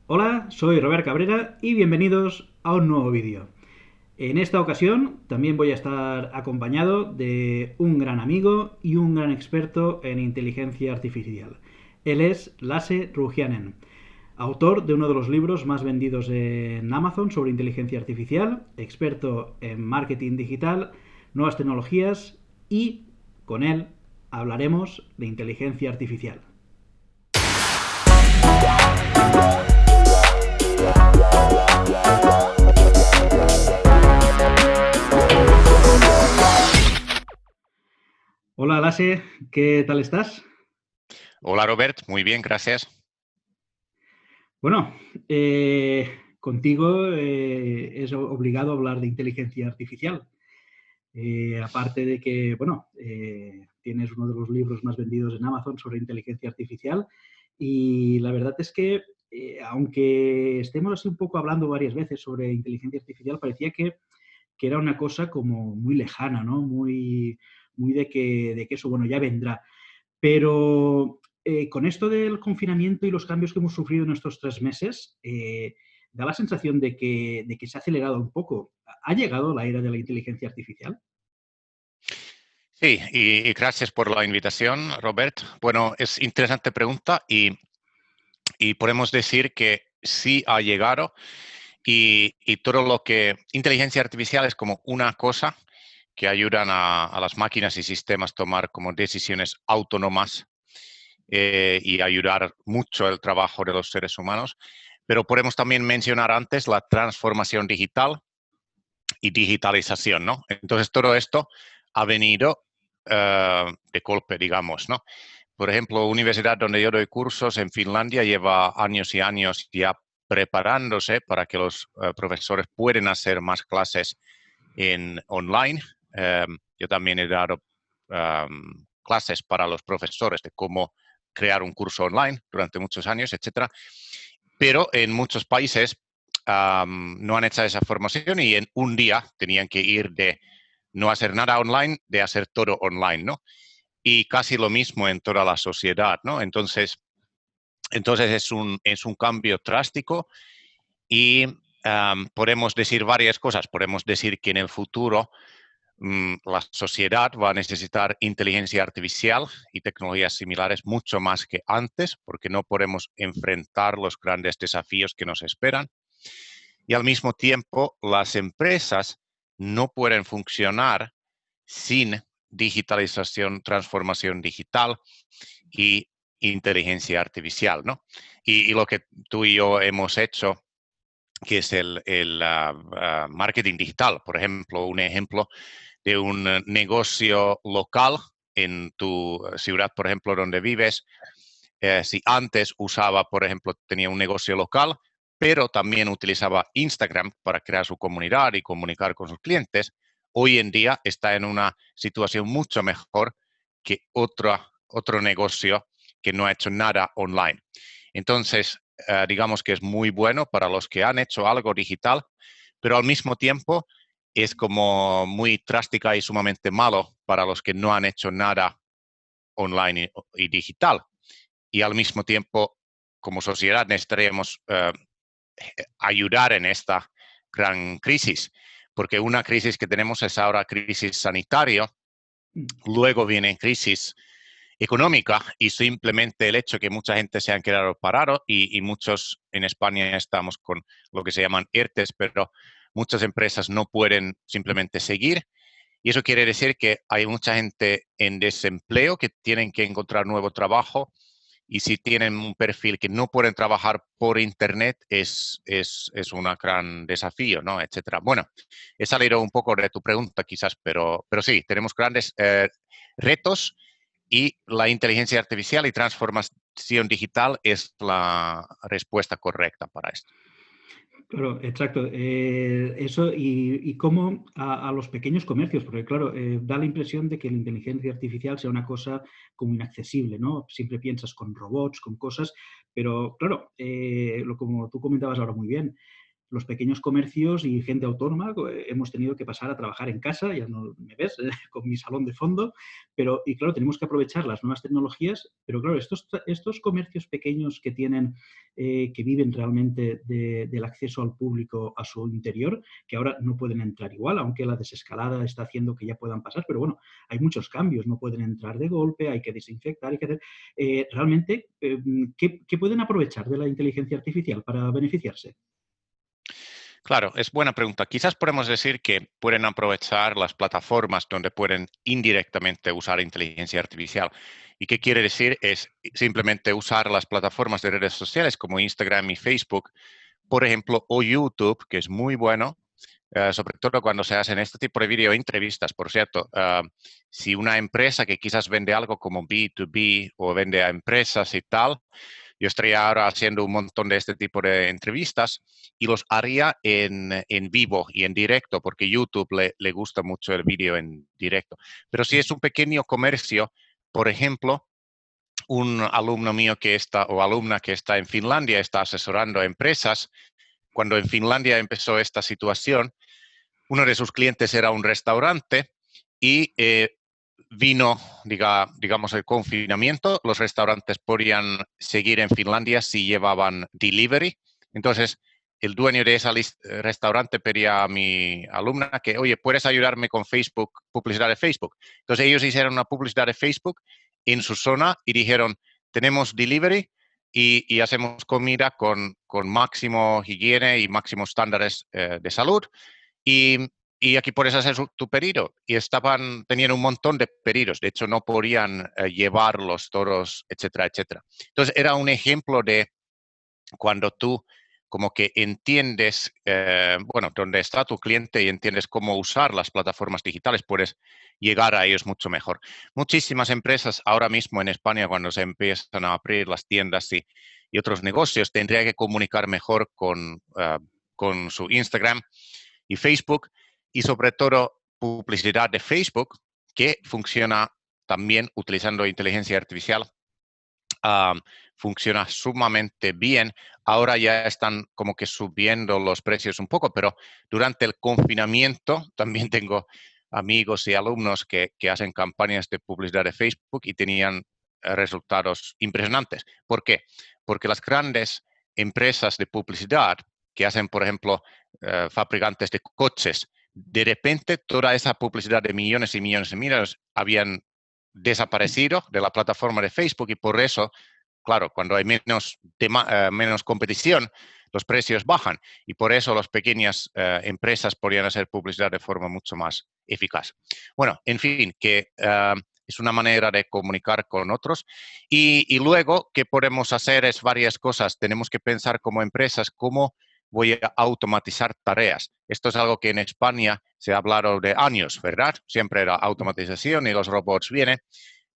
Hola, soy Robert Cabrera y bienvenidos a un nuevo vídeo. En esta ocasión también voy a estar acompañado de un gran amigo y un gran experto en inteligencia artificial. Él es Lasse Ruhianen, autor de uno de los libros más vendidos en Amazon sobre inteligencia artificial, experto en marketing digital, nuevas tecnologías y con él hablaremos de inteligencia artificial. Hola Lasse, ¿qué tal estás? Hola Robert, muy bien, gracias. Bueno, contigo es obligado hablar de inteligencia artificial. Aparte de que, bueno, tienes uno de los libros más vendidos en Amazon sobre inteligencia artificial y la verdad es que, aunque estemos así un poco hablando varias veces sobre inteligencia artificial, parecía que era una cosa como muy lejana, ¿no? Muy de que eso, bueno, ya vendrá. Pero con esto del confinamiento y los cambios que hemos sufrido en estos 3 meses, da la sensación de que se ha acelerado un poco. ¿Ha llegado la era de la inteligencia artificial? Sí, y gracias por la invitación, Robert. Bueno, es interesante pregunta y podemos decir que sí ha llegado y todo lo que inteligencia artificial es como una cosa que ayudan a las máquinas y sistemas a tomar como decisiones autónomas y ayudar mucho el trabajo de los seres humanos. Pero podemos también mencionar antes la transformación digital y digitalización, ¿no? Entonces, todo esto ha venido de golpe, digamos, ¿no? Por ejemplo, universidad donde yo doy cursos en Finlandia lleva años y años ya preparándose para que los profesores puedan hacer más clases en online. Yo también he dado clases para los profesores de cómo crear un curso online durante muchos años, etcétera. Pero en muchos países no han hecho esa formación y en un día tenían que ir de no hacer nada online, de hacer todo online, ¿no? Y casi lo mismo en toda la sociedad, ¿no? Entonces es un cambio drástico y podemos decir varias cosas. Podemos decir que en el futuro la sociedad va a necesitar inteligencia artificial y tecnologías similares mucho más que antes, porque no podemos enfrentar los grandes desafíos que nos esperan. Y al mismo tiempo, las empresas no pueden funcionar sin digitalización, transformación digital y inteligencia artificial, ¿no? Y lo que tú y yo hemos hecho, que es el marketing digital, por ejemplo, un ejemplo de un negocio local en tu ciudad, por ejemplo, donde vives, si antes usaba, por ejemplo, tenía un negocio local, pero también utilizaba Instagram para crear su comunidad y comunicar con sus clientes, hoy en día está en una situación mucho mejor que otro negocio que no ha hecho nada online. Entonces, digamos que es muy bueno para los que han hecho algo digital, pero al mismo tiempo es como muy drástica y sumamente malo para los que no han hecho nada online y digital. Y al mismo tiempo, como sociedad, necesitaríamos ayudar en esta gran crisis, porque una crisis que tenemos es ahora crisis sanitaria, luego viene crisis económica y simplemente el hecho que mucha gente se han quedado parados y muchos en España estamos con lo que se llaman ERTES, pero muchas empresas no pueden simplemente seguir. Y eso quiere decir que hay mucha gente en desempleo que tienen que encontrar nuevo trabajo y si tienen un perfil que no pueden trabajar por Internet es un gran desafío, ¿no? Etcétera. Bueno, he salido un poco de tu pregunta quizás, pero sí, tenemos grandes retos y la inteligencia artificial y transformación digital es la respuesta correcta para esto. Claro, exacto. Eso y cómo a los pequeños comercios, porque claro, da la impresión de que la inteligencia artificial sea una cosa como inaccesible, ¿no? Siempre piensas con robots, con cosas, pero claro, como tú comentabas ahora muy bien, los pequeños comercios y gente autónoma hemos tenido que pasar a trabajar en casa, ya no me ves, con mi salón de fondo, y claro, tenemos que aprovechar las nuevas tecnologías, pero claro, estos comercios pequeños que tienen, que viven realmente del acceso al público a su interior, que ahora no pueden entrar igual, aunque la desescalada está haciendo que ya puedan pasar, pero bueno, hay muchos cambios, no pueden entrar de golpe, hay que desinfectar, hay que hacer... realmente, ¿qué pueden aprovechar de la inteligencia artificial para beneficiarse? Claro, es buena pregunta. Quizás podemos decir que pueden aprovechar las plataformas donde pueden indirectamente usar inteligencia artificial. ¿Y qué quiere decir? Es simplemente usar las plataformas de redes sociales como Instagram y Facebook, por ejemplo, o YouTube, que es muy bueno, sobre todo cuando se hacen este tipo de videoentrevistas. Por cierto, si una empresa que quizás vende algo como B2B o vende a empresas y tal, yo estaría ahora haciendo un montón de este tipo de entrevistas y los haría en vivo y en directo, porque YouTube le gusta mucho el vídeo en directo. Pero si es un pequeño comercio, por ejemplo, un alumno mío que está, o alumna que está en Finlandia, está asesorando a empresas. Cuando en Finlandia empezó esta situación, uno de sus clientes era un restaurante y vino, digamos, el confinamiento. Los restaurantes podían seguir en Finlandia si llevaban delivery. Entonces, el dueño de ese restaurante pedía a mi alumna que, oye, ¿puedes ayudarme con Facebook, publicidad de Facebook? Entonces, ellos hicieron una publicidad de Facebook en su zona y dijeron, tenemos delivery y hacemos comida con máximo higiene y máximos estándares de salud. Y, y aquí puedes hacer tu pedido. Y tenían un montón de pedidos. De hecho, no podían llevarlos todos, etcétera, etcétera. Entonces, era un ejemplo de cuando tú como que entiendes, bueno, dónde está tu cliente y entiendes cómo usar las plataformas digitales, puedes llegar a ellos mucho mejor. Muchísimas empresas ahora mismo en España, cuando se empiezan a abrir las tiendas y otros negocios, tendrían que comunicar mejor con su Instagram y Facebook, y sobre todo publicidad de Facebook, que funciona también utilizando inteligencia artificial. Funciona sumamente bien. Ahora ya están como que subiendo los precios un poco, pero durante el confinamiento también tengo amigos y alumnos que hacen campañas de publicidad de Facebook y tenían resultados impresionantes. ¿Por qué? Porque las grandes empresas de publicidad que hacen, por ejemplo, fabricantes de coches, de repente toda esa publicidad de millones y millones y millones habían desaparecido de la plataforma de Facebook y por eso, claro, cuando hay menos competición, los precios bajan y por eso las pequeñas empresas podrían hacer publicidad de forma mucho más eficaz. Bueno, en fin, que es una manera de comunicar con otros y luego, ¿qué podemos hacer? Es varias cosas. Tenemos que pensar como empresas cómo voy a automatizar tareas. Esto es algo que en España se ha hablado de años, ¿verdad? Siempre la automatización y los robots vienen,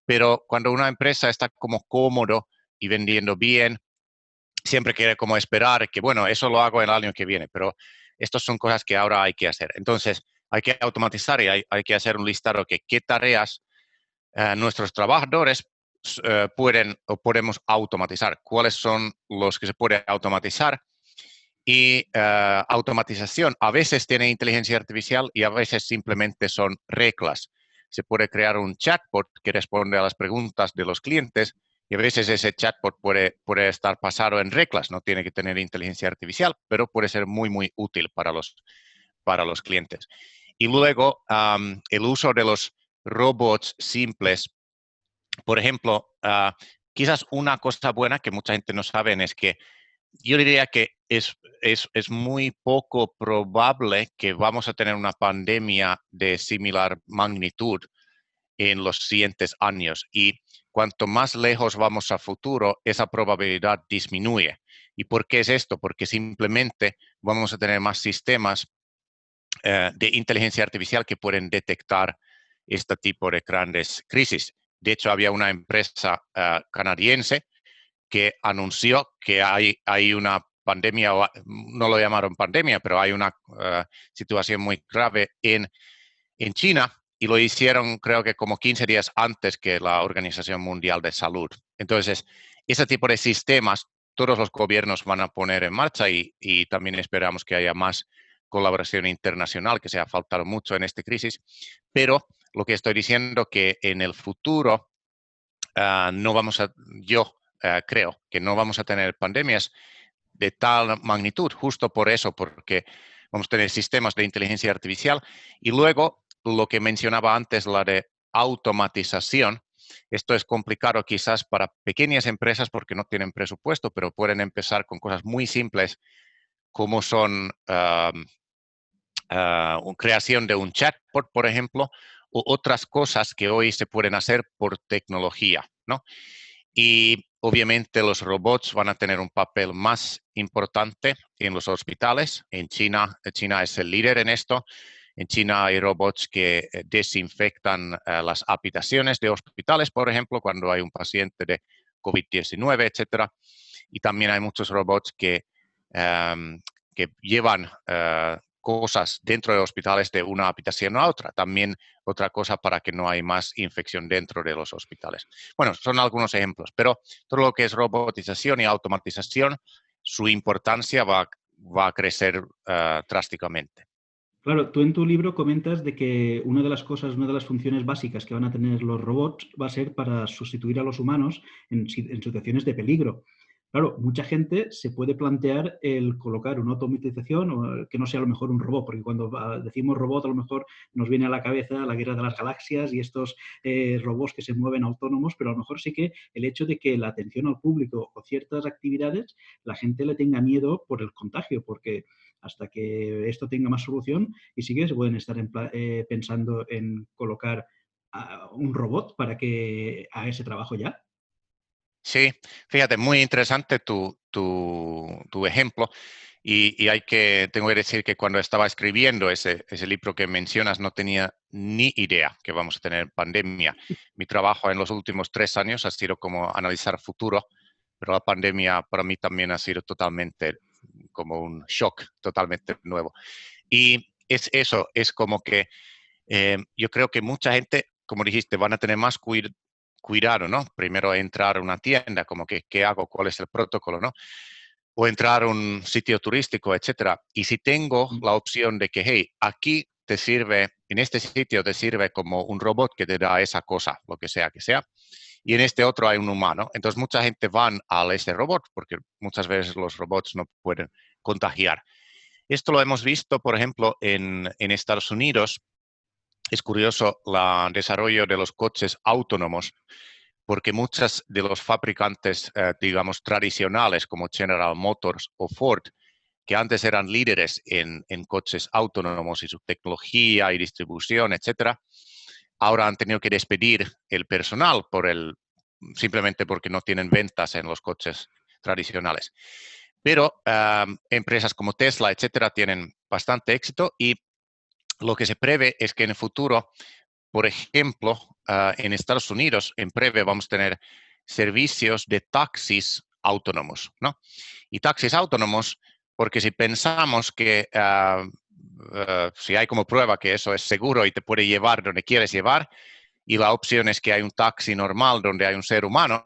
pero cuando una empresa está como cómodo y vendiendo bien, siempre quiere como esperar que, bueno, eso lo hago el año que viene, pero estas son cosas que ahora hay que hacer. Entonces, hay que automatizar y hay que hacer un listado de qué tareas nuestros trabajadores pueden o podemos automatizar, cuáles son los que se puede automatizar. Y automatización a veces tiene inteligencia artificial y a veces simplemente son reglas. Se puede crear un chatbot que responde a las preguntas de los clientes y a veces ese chatbot puede estar basado en reglas, no tiene que tener inteligencia artificial, pero puede ser muy, muy útil para los clientes. Y luego el uso de los robots simples. Por ejemplo, quizás una cosa buena que mucha gente no sabe es que yo diría que es muy poco probable que vamos a tener una pandemia de similar magnitud en los siguientes años. Y cuanto más lejos vamos a futuro, esa probabilidad disminuye. ¿Y por qué es esto? Porque simplemente vamos a tener más sistemas de inteligencia artificial que pueden detectar este tipo de grandes crisis. De hecho, había una empresa canadiense que anunció que hay una pandemia, no lo llamaron pandemia, pero hay una situación muy grave en China y lo hicieron creo que como 15 días antes que la Organización Mundial de Salud. Entonces, ese tipo de sistemas todos los gobiernos van a poner en marcha y también esperamos que haya más colaboración internacional, que se ha faltado mucho en esta crisis. Pero lo que estoy diciendo que en el futuro no vamos a, yo creo que no vamos a tener pandemias de tal magnitud, justo por eso, porque vamos a tener sistemas de inteligencia artificial y luego lo que mencionaba antes, la de automatización. Esto es complicado quizás para pequeñas empresas porque no tienen presupuesto, pero pueden empezar con cosas muy simples como son creación de un chatbot, por ejemplo, u otras cosas que hoy se pueden hacer por tecnología, ¿no? Y obviamente los robots van a tener un papel más importante en los hospitales. En China es el líder en esto. En China hay robots que desinfectan las habitaciones de hospitales, por ejemplo, cuando hay un paciente de COVID-19, etcétera. Y también hay muchos robots que llevan cosas dentro de hospitales de una habitación a otra. También otra cosa para que no haya más infección dentro de los hospitales. Bueno, son algunos ejemplos, pero todo lo que es robotización y automatización, su importancia va a crecer drásticamente. Claro, tú en tu libro comentas de que una de las cosas, una de las funciones básicas que van a tener los robots va a ser para sustituir a los humanos en situaciones de peligro. Claro, mucha gente se puede plantear el colocar una automatización o que no sea a lo mejor un robot, porque cuando decimos robot a lo mejor nos viene a la cabeza la guerra de las galaxias y estos robots que se mueven autónomos, pero a lo mejor sí que el hecho de que la atención al público o ciertas actividades, la gente le tenga miedo por el contagio, porque hasta que esto tenga más solución y sí que se pueden estar pensando en colocar un robot para que haga ese trabajo ya. Sí, fíjate, muy interesante tu ejemplo y tengo que decir que cuando estaba escribiendo ese libro que mencionas no tenía ni idea que vamos a tener pandemia. Mi trabajo en los últimos 3 años ha sido como analizar futuro, pero la pandemia para mí también ha sido totalmente como un shock totalmente nuevo. Y es eso, es como que yo creo que mucha gente, como dijiste, van a tener más cuidado, ¿no? Primero entrar a una tienda, como que, ¿qué hago? ¿Cuál es el protocolo, no? O entrar a un sitio turístico, etcétera. Y si tengo la opción de que, hey, aquí te sirve, en este sitio te sirve como un robot que te da esa cosa, lo que sea, y en este otro hay un humano. Entonces mucha gente van a ese robot porque muchas veces los robots no pueden contagiar. Esto lo hemos visto, por ejemplo, en Estados Unidos. Es curioso el desarrollo de los coches autónomos, porque muchos de los fabricantes, digamos, tradicionales como General Motors o Ford, que antes eran líderes en coches autónomos y su tecnología y distribución, etcétera, ahora han tenido que despedir el personal simplemente porque no tienen ventas en los coches tradicionales. Pero empresas como Tesla, etcétera, tienen bastante éxito y lo que se prevé es que en el futuro, por ejemplo, en Estados Unidos, en breve vamos a tener servicios de taxis autónomos, ¿no? Y taxis autónomos, porque si pensamos que si hay como prueba que eso es seguro y te puede llevar donde quieres llevar, y la opción es que hay un taxi normal donde hay un ser humano,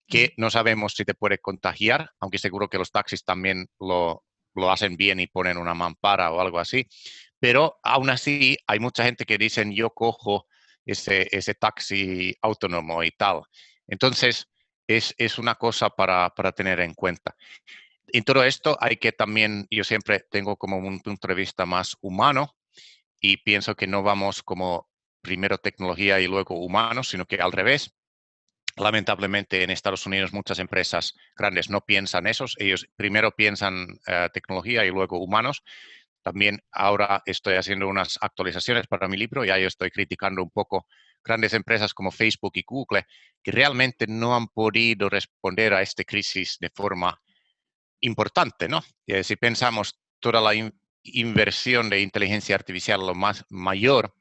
que no sabemos si te puede contagiar, aunque seguro que los taxis también lo hacen bien y ponen una mampara o algo así. Pero aún así hay mucha gente que dicen yo cojo ese taxi autónomo y tal. Entonces es una cosa para tener en cuenta. En todo esto hay que también, yo siempre tengo como un punto de vista más humano y pienso que no vamos como primero tecnología y luego humanos, sino que al revés. Lamentablemente en Estados Unidos muchas empresas grandes no piensan eso. Ellos primero piensan tecnología y luego humanos. También ahora estoy haciendo unas actualizaciones para mi libro y ahí estoy criticando un poco grandes empresas como Facebook y Google que realmente no han podido responder a esta crisis de forma importante, ¿no? Si pensamos toda la inversión de inteligencia artificial, lo más mayor,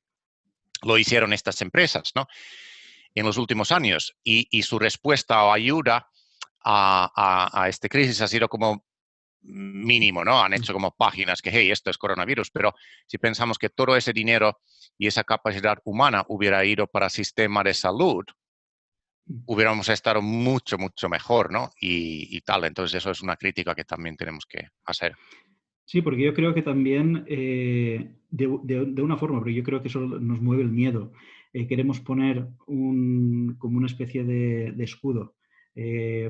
lo hicieron estas empresas, ¿no? En los últimos años y su respuesta o ayuda a esta crisis ha sido como mínimo, ¿no? Han hecho como páginas que, hey, esto es coronavirus, pero si pensamos que todo ese dinero y esa capacidad humana hubiera ido para el sistema de salud, hubiéramos estado mucho, mucho mejor, ¿no? Y tal. Entonces, eso es una crítica que también tenemos que hacer. Sí, porque yo creo que también, de una forma, porque yo creo que eso nos mueve el miedo. Queremos poner como una especie de escudo,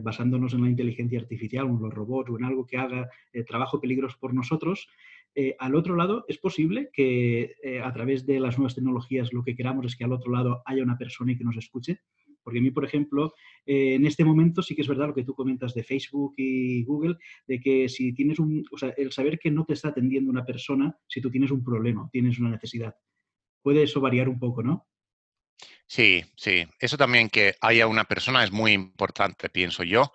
basándonos en la inteligencia artificial, o en los robots, o en algo que haga trabajo peligroso por nosotros. Al otro lado, es posible que a través de las nuevas tecnologías lo que queramos es que al otro lado haya una persona y que nos escuche. Porque a mí, por ejemplo, en este momento sí que es verdad lo que tú comentas de Facebook y Google, de que si tienes o sea, el saber que no te está atendiendo una persona si tú tienes un problema, tienes una necesidad. Puede eso variar un poco, ¿no? Sí, sí. Eso también que haya una persona es muy importante, pienso yo.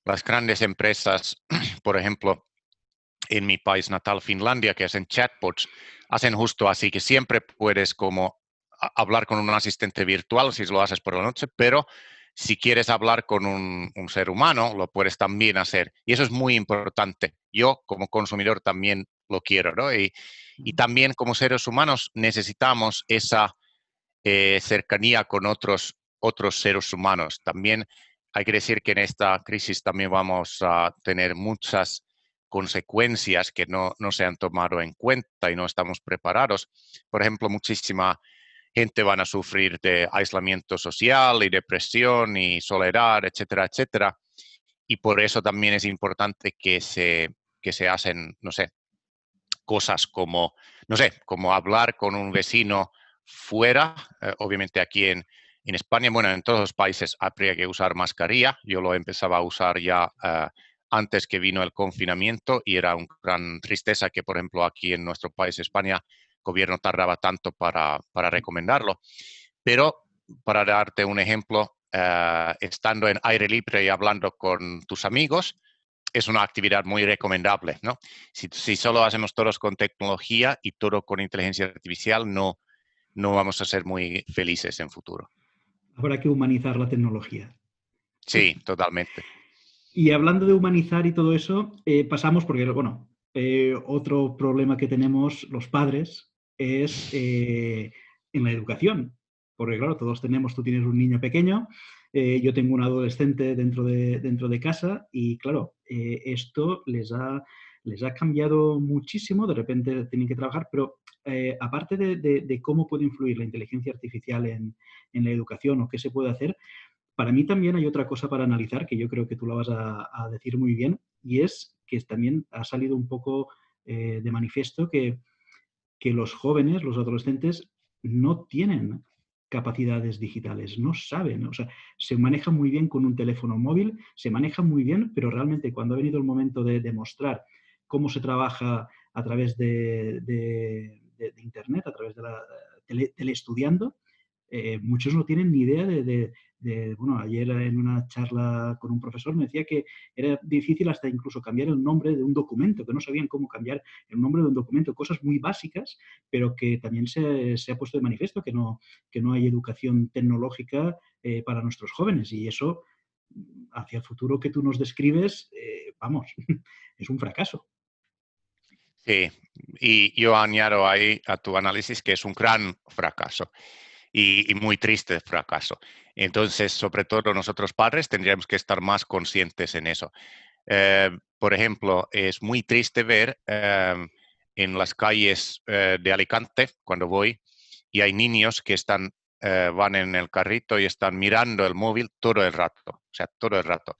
Las grandes empresas, por ejemplo, en mi país natal, Finlandia, que hacen chatbots, hacen justo así, que siempre puedes como hablar con un asistente virtual si lo haces por la noche, pero si quieres hablar con un ser humano, lo puedes también hacer. Y eso es muy importante. Yo como consumidor también lo quiero, ¿no? Y también como seres humanos necesitamos esa cercanía con otros seres humanos. También hay que decir que en esta crisis también vamos a tener muchas consecuencias que no se han tomado en cuenta y no estamos preparados. Por ejemplo, muchísima gente van a sufrir de aislamiento social y depresión y soledad, etcétera, etcétera. Y por eso también es importante que se hacen, no sé, cosas como, no sé, como hablar con un vecino fuera, obviamente aquí en España, bueno, en todos los países habría que usar mascarilla. Yo lo empezaba a usar ya antes que vino el confinamiento y era una gran tristeza que, por ejemplo, aquí en nuestro país, España, el gobierno tardaba tanto para recomendarlo. Pero para darte un ejemplo, estando en aire libre y hablando con tus amigos, es una actividad muy recomendable, ¿no? Si solo hacemos todos con tecnología y todo con inteligencia artificial, no vamos a ser muy felices en futuro. Habrá que humanizar la tecnología. Sí, totalmente. Y hablando de humanizar y todo eso, pasamos porque, bueno, otro problema que tenemos los padres es en la educación. Porque, claro, todos tenemos, tú tienes un niño pequeño, yo tengo un adolescente dentro de casa y, claro, esto les ha cambiado muchísimo, de repente tienen que trabajar, pero aparte de cómo puede influir la inteligencia artificial en la educación o qué se puede hacer, para mí también hay otra cosa para analizar, que yo creo que tú la vas a decir muy bien, y es que también ha salido un poco de manifiesto que los jóvenes, los adolescentes, no tienen capacidades digitales, no saben, o sea, se manejan muy bien con un teléfono móvil, se manejan muy bien, pero realmente cuando ha venido el momento de demostrar cómo se trabaja a través de Internet, a través de la teleestudiando, muchos no tienen ni idea bueno, ayer en una charla con un profesor me decía que era difícil hasta incluso cambiar el nombre de un documento, que no sabían cómo cambiar el nombre de un documento, cosas muy básicas, pero que también se ha puesto de manifiesto que no hay educación tecnológica para nuestros jóvenes y eso, hacia el futuro que tú nos describes, vamos, es un fracaso. Sí, y yo añado ahí a tu análisis que es un gran fracaso y muy triste fracaso. Entonces, sobre todo nosotros padres tendríamos que estar más conscientes en eso. Por ejemplo, es muy triste ver en las calles de Alicante, cuando voy, y hay niños que van en el carrito y están mirando el móvil todo el rato, o sea, todo el rato.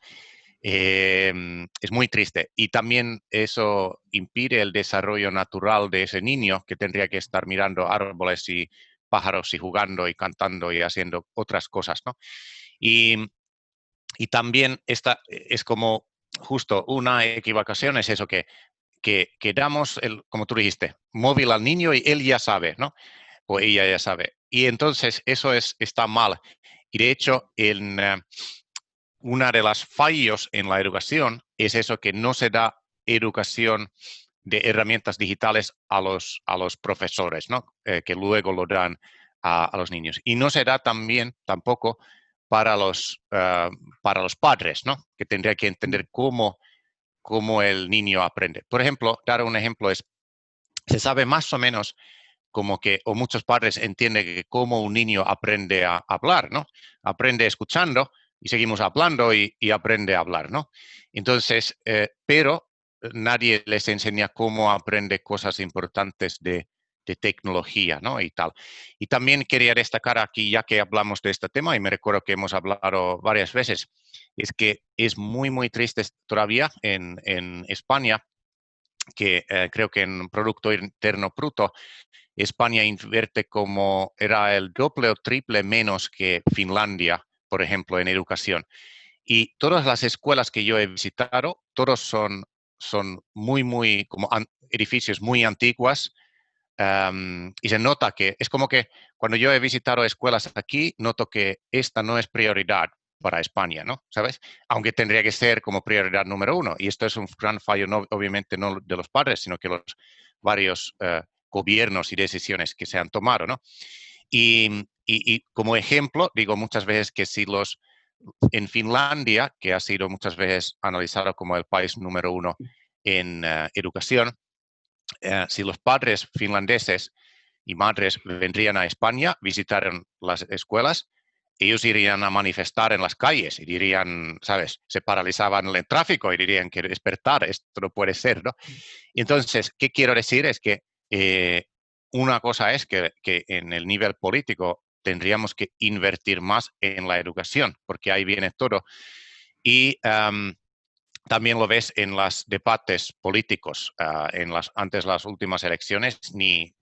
Es muy triste y también eso impide el desarrollo natural de ese niño que tendría que estar mirando árboles y pájaros y jugando y cantando y haciendo otras cosas, ¿no? Y, y también esta es como justo una equivocación, es eso que damos, como tú dijiste, móvil al niño y él ya sabe, ¿no? O ella ya sabe. Y entonces eso está mal. Y de hecho, una de las fallos en la educación es eso que no se da educación de herramientas digitales a los profesores, ¿no? Que luego lo dan a los niños. Y no se da también tampoco para los padres, ¿no? Que tendría que entender cómo el niño aprende. Por ejemplo, dar un ejemplo es, se sabe más o menos como que, o muchos padres entienden que cómo un niño aprende a hablar, ¿no? Aprende escuchando, y seguimos hablando y aprende a hablar, ¿no? Entonces, pero nadie les enseña cómo aprende cosas importantes de tecnología, ¿no? Y tal. Y también quería destacar aquí, ya que hablamos de este tema, y me recuerdo que hemos hablado varias veces, es que es muy, muy triste todavía en España, que creo que en Producto Interno Bruto, España invierte como era el doble o triple menos que Finlandia, por ejemplo, en educación. Y todas las escuelas que yo he visitado, todos son muy, muy, como edificios muy antiguas. Y se nota que es como que cuando yo he visitado escuelas aquí, noto que esta no es prioridad para España, ¿no? ¿Sabes? Aunque tendría que ser como prioridad número uno. Y esto es un gran fallo, no, obviamente, no de los padres, sino que los varios gobiernos y decisiones que se han tomado, ¿no? Y como ejemplo, digo muchas veces que si en Finlandia, que ha sido muchas veces analizado como el país número uno en educación, si los padres finlandeses y madres vendrían a España, visitaran las escuelas, ellos irían a manifestar en las calles y dirían, ¿sabes? Se paralizaban el tráfico y dirían que despertar, esto no puede ser, ¿no? Y entonces, ¿qué quiero decir? Es que una cosa es que en el nivel político tendríamos que invertir más en la educación, porque ahí viene todo. Y también lo ves en los debates políticos. Antes las últimas elecciones, ni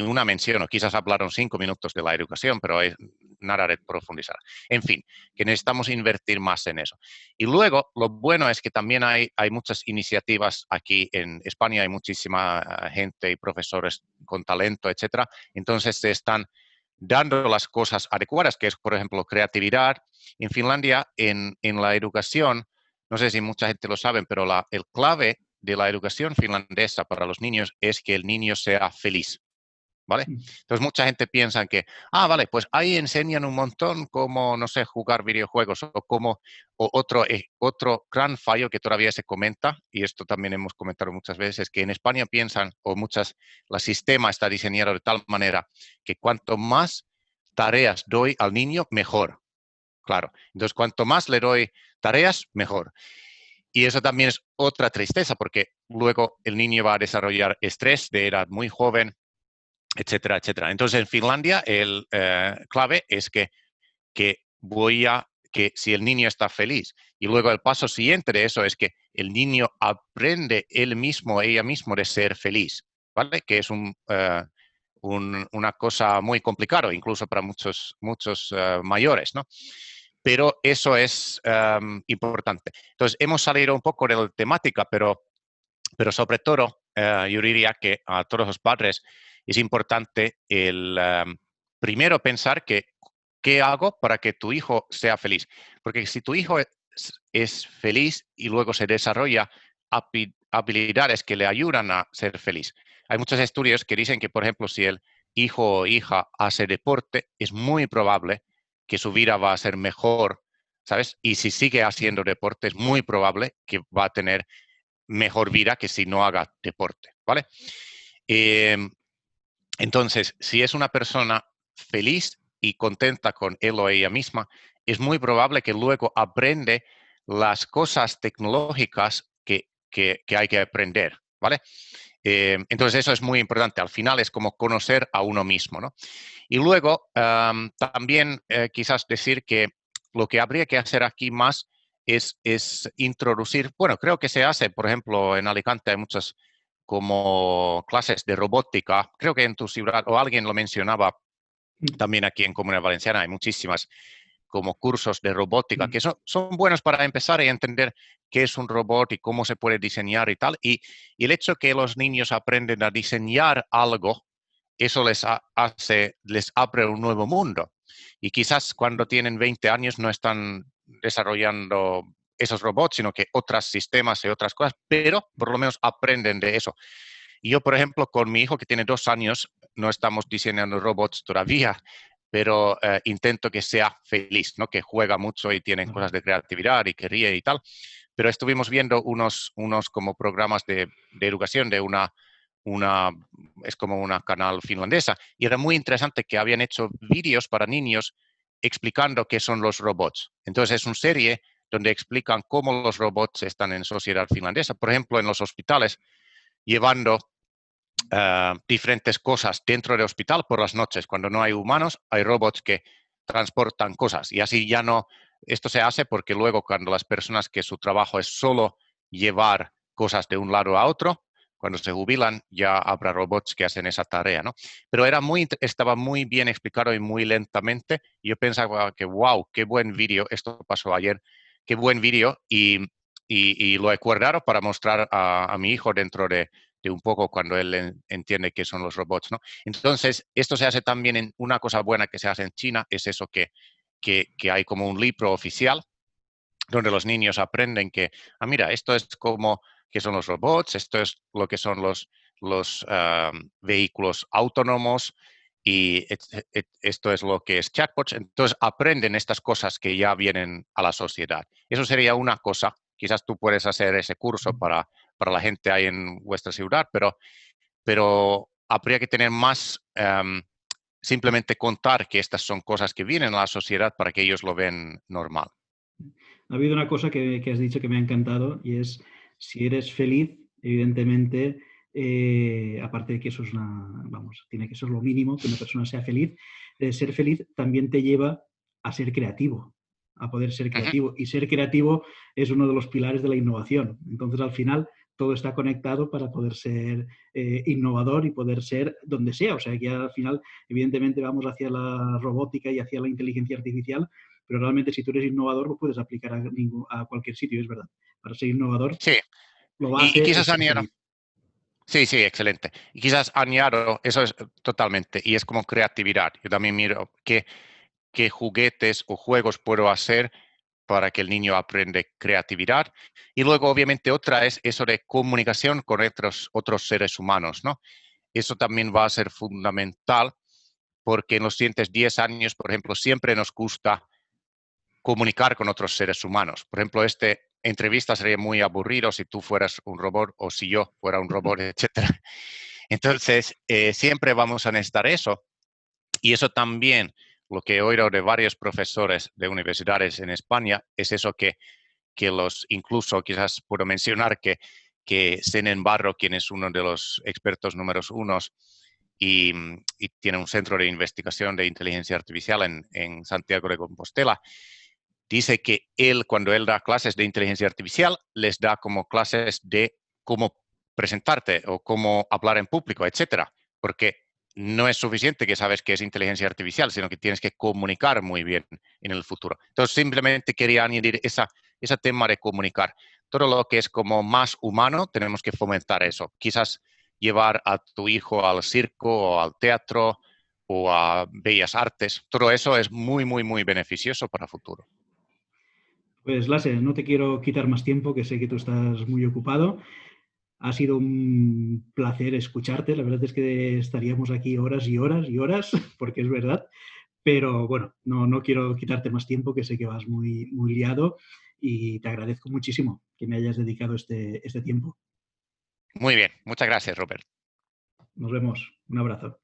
una mención, o quizás hablaron 5 minutos de la educación, pero hay nada de profundizar. En fin, que necesitamos invertir más en eso. Y luego, lo bueno es que también hay muchas iniciativas aquí en España, hay muchísima gente y profesores con talento, etcétera. Entonces se están dando las cosas adecuadas, que es, por ejemplo, creatividad. En Finlandia, en la educación, no sé si mucha gente lo sabe, pero el clave de la educación finlandesa para los niños es que el niño sea feliz, ¿vale? Entonces mucha gente piensa que, vale, pues ahí enseñan un montón cómo, no sé, jugar videojuegos o otro gran fallo que todavía se comenta, y esto también hemos comentado muchas veces, es que en España piensan, el sistema está diseñado de tal manera que cuanto más tareas doy al niño, mejor. Claro, entonces cuanto más le doy tareas, mejor. Y eso también es otra tristeza, porque luego el niño va a desarrollar estrés de edad muy joven, etcétera, etcétera. Entonces, en Finlandia, el clave es que si el niño está feliz, y luego el paso siguiente de eso es que el niño aprende él mismo, ella misma de ser feliz, ¿vale? Que es una cosa muy complicada, incluso para muchos mayores, ¿no? Pero eso es importante. Entonces, hemos salido un poco de la temática, pero sobre todo, yo diría que a todos los padres es importante primero pensar qué hago para que tu hijo sea feliz. Porque si tu hijo es feliz y luego se desarrolla habilidades que le ayudan a ser feliz. Hay muchos estudios que dicen que, por ejemplo, si el hijo o hija hace deporte, es muy probable que su vida va a ser mejor, ¿sabes? Y si sigue haciendo deporte, es muy probable que va a tener mejor vida que si no haga deporte, ¿vale? Eh, entonces, si es una persona feliz y contenta con él o ella misma, es muy probable que luego aprende las tecnológicas que hay que aprender, ¿vale? Entonces, eso es muy importante. Al final es como conocer a uno mismo, ¿no? Y luego, también quizás decir que lo que habría que hacer aquí más es introducir, bueno, creo que se hace, por ejemplo, en Alicante hay muchas como clases de robótica, creo que en tu ciudad, o alguien lo mencionaba también aquí en Comunidad Valenciana, hay muchísimas como cursos de robótica que son buenos para empezar a entender qué es un robot y cómo se puede diseñar y tal. Y el hecho que los niños aprenden a diseñar algo, eso les abre un nuevo mundo. Y quizás cuando tienen 20 años no están desarrollando esos robots, sino que otros sistemas y otras cosas, pero por lo menos aprenden de eso. Y yo, por ejemplo, con mi hijo que tiene 2 años, no estamos diseñando robots todavía, pero intento que sea feliz, ¿no? Que juega mucho y tiene cosas de creatividad y que ríe y tal. Pero estuvimos viendo unos como programas de educación de es como una canal finlandesa, y era muy interesante que habían hecho vídeos para niños explicando qué son los robots. Entonces es una serie donde explican cómo los robots están en sociedad finlandesa, por ejemplo, en los hospitales, llevando diferentes cosas dentro del hospital por las noches. Cuando no hay humanos, hay robots que transportan cosas y así ya no, esto se hace porque luego cuando las personas que su trabajo es solo llevar cosas de un lado a otro, cuando se jubilan ya habrá robots que hacen esa tarea, ¿no? Pero estaba muy bien explicado y muy lentamente. Yo pensaba que, wow, qué buen vídeo, esto pasó ayer, qué buen vídeo y lo he guardado para mostrar a mi hijo dentro de un poco cuando él entiende qué son los robots, ¿no? Entonces, esto se hace también en una cosa buena que se hace en China, es eso que hay como un libro oficial donde los niños aprenden que, mira, esto es como que son los robots, esto es lo que son los vehículos autónomos y esto es lo que es chatbots. Entonces aprenden estas cosas que ya vienen a la sociedad. Eso sería una cosa. Quizás tú puedes hacer ese curso para la gente ahí en vuestra ciudad, pero habría que tener más, simplemente contar que estas son cosas que vienen a la sociedad para que ellos lo vean normal. Ha habido una cosa que has dicho que me ha encantado y es, si eres feliz, evidentemente, aparte de que eso es vamos, tiene que ser lo mínimo, que una persona sea feliz, ser feliz también te lleva a ser creativo, a poder ser creativo. Y ser creativo es uno de los pilares de la innovación. Entonces, al final, todo está conectado para poder ser innovador y poder ser donde sea. O sea, que al final, evidentemente, vamos hacia la robótica y hacia la inteligencia artificial, pero realmente si tú eres innovador lo puedes aplicar a cualquier sitio, es verdad. Para ser innovador, Sí, lo y base quizás es ser añado, feliz. sí, sí, excelente. Y quizás añado, eso es totalmente, y es como creatividad. Yo también miro qué juguetes o juegos puedo hacer para que el niño aprenda creatividad. Y luego, obviamente, otra es eso de comunicación con otros seres humanos, ¿no? Eso también va a ser fundamental porque en los siguientes 10 años, por ejemplo, siempre nos gusta comunicar con otros seres humanos. Por ejemplo, entrevista sería muy aburrido si tú fueras un robot o si yo fuera un robot, etcétera. Entonces, siempre vamos a necesitar eso. Y eso también, lo que he oído de varios profesores de universidades en España, es eso que incluso quizás puedo mencionar que Senen Barro, quien es uno de los expertos números unos y tiene un centro de investigación de inteligencia artificial en Santiago de Compostela, dice que cuando él da clases de inteligencia artificial, les da como clases de cómo presentarte o cómo hablar en público, etcétera, porque no es suficiente que sabes que es inteligencia artificial, sino que tienes que comunicar muy bien en el futuro. Entonces, simplemente quería añadir ese tema de comunicar. Todo lo que es como más humano, tenemos que fomentar eso. Quizás llevar a tu hijo al circo o al teatro o a bellas artes. Todo eso es muy, muy, muy beneficioso para el futuro. Pues Lasse, no te quiero quitar más tiempo, que sé que tú estás muy ocupado. Ha sido un placer escucharte. La verdad es que estaríamos aquí horas y horas y horas, porque es verdad. Pero bueno, no quiero quitarte más tiempo, que sé que vas muy, muy liado y te agradezco muchísimo que me hayas dedicado este tiempo. Muy bien, muchas gracias, Robert. Nos vemos. Un abrazo.